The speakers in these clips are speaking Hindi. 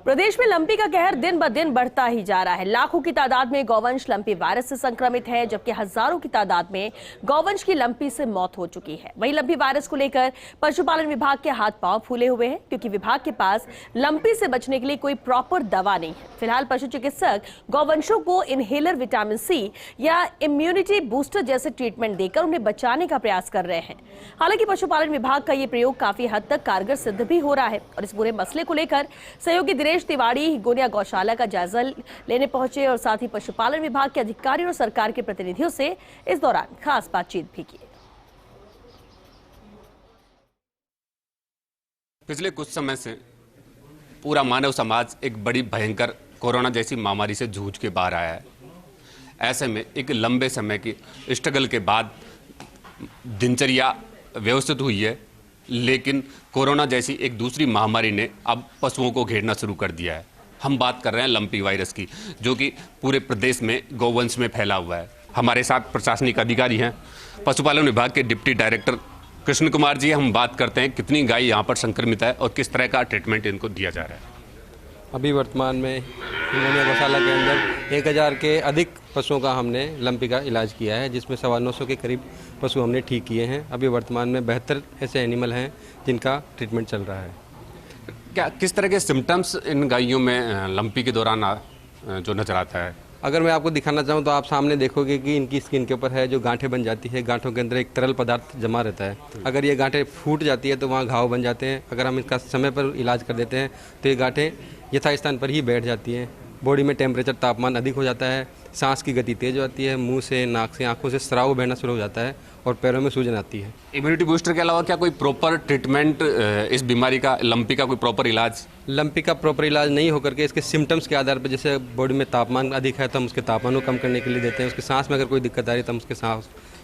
प्रदेश में लंपी का कहर दिन ब दिन बढ़ता ही जा रहा है। लाखों की तादाद में गौवंश लंपी वायरस से संक्रमित है, जबकि हजारों की तादाद में गौवंश की लंपी से मौत हो चुकी है। वहीं लंपी वायरस को लेकर पशुपालन विभाग के हाथ पांव फूले हुए हैं, क्योंकि विभाग के पास लंपी से बचने के लिए कोई प्रॉपर दवा नहीं है। फिलहाल पशु चिकित्सक गौवंशों को इनहेलर विटामिन सी या इम्यूनिटी बूस्टर जैसे ट्रीटमेंट देकर उन्हें बचाने का प्रयास कर रहे हैं। हालांकि पशुपालन विभाग का ये प्रयोग काफी हद तक कारगर सिद्ध भी हो रहा है और इस पूरे मसले को लेकर सहयोगी दिनेश तिवारी हिंगोनिया गौशाला का जायजा लेने पहुंचे और साथ ही पशुपालन विभाग के अधिकारियों और सरकार के प्रतिनिधियों से इस दौरान खास बातचीत भी की। पिछले कुछ समय से पूरा मानव समाज एक बड़ी भयंकर कोरोना जैसी महामारी से जूझ के बाहर आया है। ऐसे में एक लंबे समय की स्ट्रगल के बाद दिनचर्या व्यवस्थित हुई है, लेकिन कोरोना जैसी एक दूसरी महामारी ने अब पशुओं को घेरना शुरू कर दिया है। हम बात कर रहे हैं लंपी वायरस की, जो कि पूरे प्रदेश में गौवंश में फैला हुआ है। हमारे साथ प्रशासनिक अधिकारी हैं, पशुपालन विभाग के डिप्टी डायरेक्टर कृष्ण कुमार जी। हम बात करते हैं कितनी गाय यहाँ पर संक्रमित है और किस तरह का ट्रीटमेंट इनको दिया जा रहा है। अभी वर्तमान में हिंगोनिया गौशाला के अंदर 1000 के अधिक पशुओं का हमने लंपी का इलाज किया है, जिसमें 950 के करीब पशु हमने ठीक किए हैं। अभी वर्तमान में 72 ऐसे एनिमल हैं जिनका ट्रीटमेंट चल रहा है। क्या किस तरह के सिम्टम्स इन गायों में लंपी के दौरान जो नजर आता है? अगर मैं आपको दिखाना चाहूँ तो आप सामने देखोगे कि इनकी स्किन के ऊपर है जो गांठें बन जाती है, गांठों के अंदर एक तरल पदार्थ जमा रहता है। अगर ये गांठें फूट जाती है तो वहाँ घाव बन जाते हैं। अगर हम इसका समय पर इलाज कर देते हैं तो ये गांठें यथास्थान पर ही बैठ जाती हैं। बॉडी में टेम्परेचर तापमान अधिक हो जाता है, सांस की गति तेज हो जाती है, मुंह से, नाक से, आंखों से स्राव बहना शुरू हो जाता है और पैरों में सूजन आती है। इम्यूनिटी बूस्टर के अलावा क्या कोई प्रॉपर ट्रीटमेंट इस बीमारी का, लंपी का कोई प्रॉपर इलाज? लंपी का प्रॉपर इलाज नहीं होकर के इसके सिम्टम्स के आधार पर, जैसे बॉडी में तापमान अधिक है तो हम उसके तापमान को कम करने के लिए देते हैं। उसके सांस में अगर कोई दिक्कत आ रही है तो हम उसके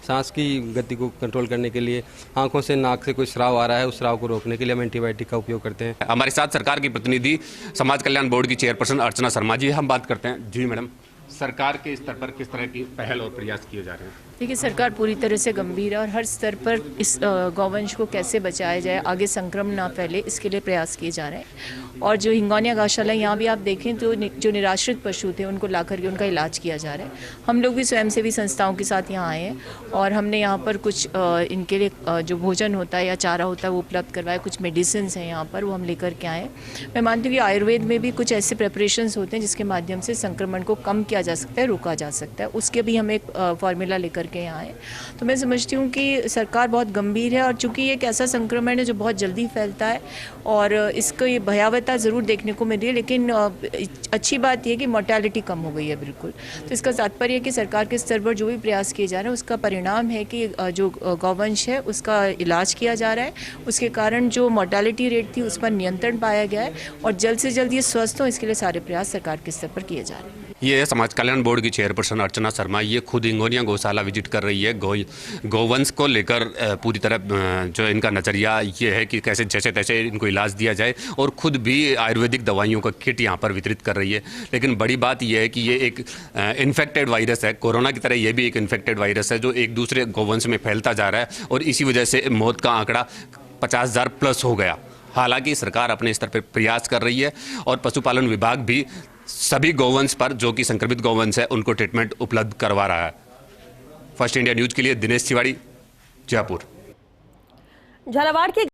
सांस की गति को कंट्रोल करने के लिए, आंखों से, नाक से कोई स्राव आ रहा है उस स्राव को रोकने के लिए हम एंटीबायोटिक का उपयोग करते हैं। हमारे साथ सरकार की प्रतिनिधि समाज कल्याण बोर्ड की चेयरपर्सन अर्चना शर्मा जी, हम बात करते हैं। जी मैडम, सरकार के स्तर पर किस तरह की पहल और प्रयास किए जा रहे हैं? देखिए, सरकार पूरी तरह से गंभीर है और हर स्तर पर इस गौवंश को कैसे बचाया जाए, आगे संक्रमण ना फैले, इसके लिए प्रयास किए जा रहे हैं। और जो हिंगोनिया गौशाला, यहाँ भी आप देखें तो जो निराश्रित पशु थे उनको ला करके उनका इलाज किया जा रहा है। हम लोग भी स्वयंसेवी संस्थाओं के साथ यहाँ आए हैं और हमने यहाँ पर कुछ इनके लिए जो भोजन होता है या चारा होता है वो उपलब्ध करवाया। कुछ मेडिसिन हैं यहाँ पर, वो हम लेकर के आए। मैं मानती हूँ कि आयुर्वेद में भी कुछ ऐसे प्रिपरेशंस होते हैं जिसके माध्यम से संक्रमण को कम किया जा सकता है, रोका जा सकता है। उसके भी हम एक फॉर्मूला लेकर के यहाँ आए। तो मैं समझती हूँ कि सरकार बहुत गंभीर है और चूंकि ये एक ऐसा संक्रमण है जो बहुत जल्दी फैलता है और इसको ये भयावहता ज़रूर देखने को मिल रही है, लेकिन अच्छी बात यह है कि मोर्टेलिटी कम हो गई है बिल्कुल। तो इसका तात्पर्य है कि सरकार के स्तर पर जो भी प्रयास किए जा रहे हैं उसका परिणाम है कि जो गौवंश है उसका इलाज किया जा रहा है। उसके कारण जो मोर्टेलिटी रेट थी उस पर नियंत्रण पाया गया है और जल्द से जल्द ये स्वस्थ हो, इसके लिए सारे प्रयास सरकार के स्तर पर किए जा रहे हैं। ये समाज कल्याण बोर्ड की चेयरपर्सन अर्चना शर्मा, ये खुद हिंगोनिया गौशाला विजिट कर रही है। गौवंश को लेकर पूरी तरह जो इनका नज़रिया ये है कि कैसे जैसे तैसे इनको इलाज दिया जाए और खुद भी आयुर्वेदिक दवाइयों का किट यहाँ पर वितरित कर रही है। लेकिन बड़ी बात यह है कि ये एक इन्फेक्टेड वायरस है, कोरोना की तरह ये भी एक इन्फेक्टेड वायरस है जो एक दूसरे गौवंश में फैलता जा रहा है और इसी वजह से मौत का आंकड़ा 50,000 प्लस हो गया। हालांकि सरकार अपने स्तर पर प्रयास कर रही है और पशुपालन विभाग भी सभी गौवंश पर जो कि संक्रमित गौवंश है उनको ट्रीटमेंट उपलब्ध करवा रहा है। फर्स्ट इंडिया न्यूज के लिए दिनेश तिवारी, जयपुर। झालावाड़ के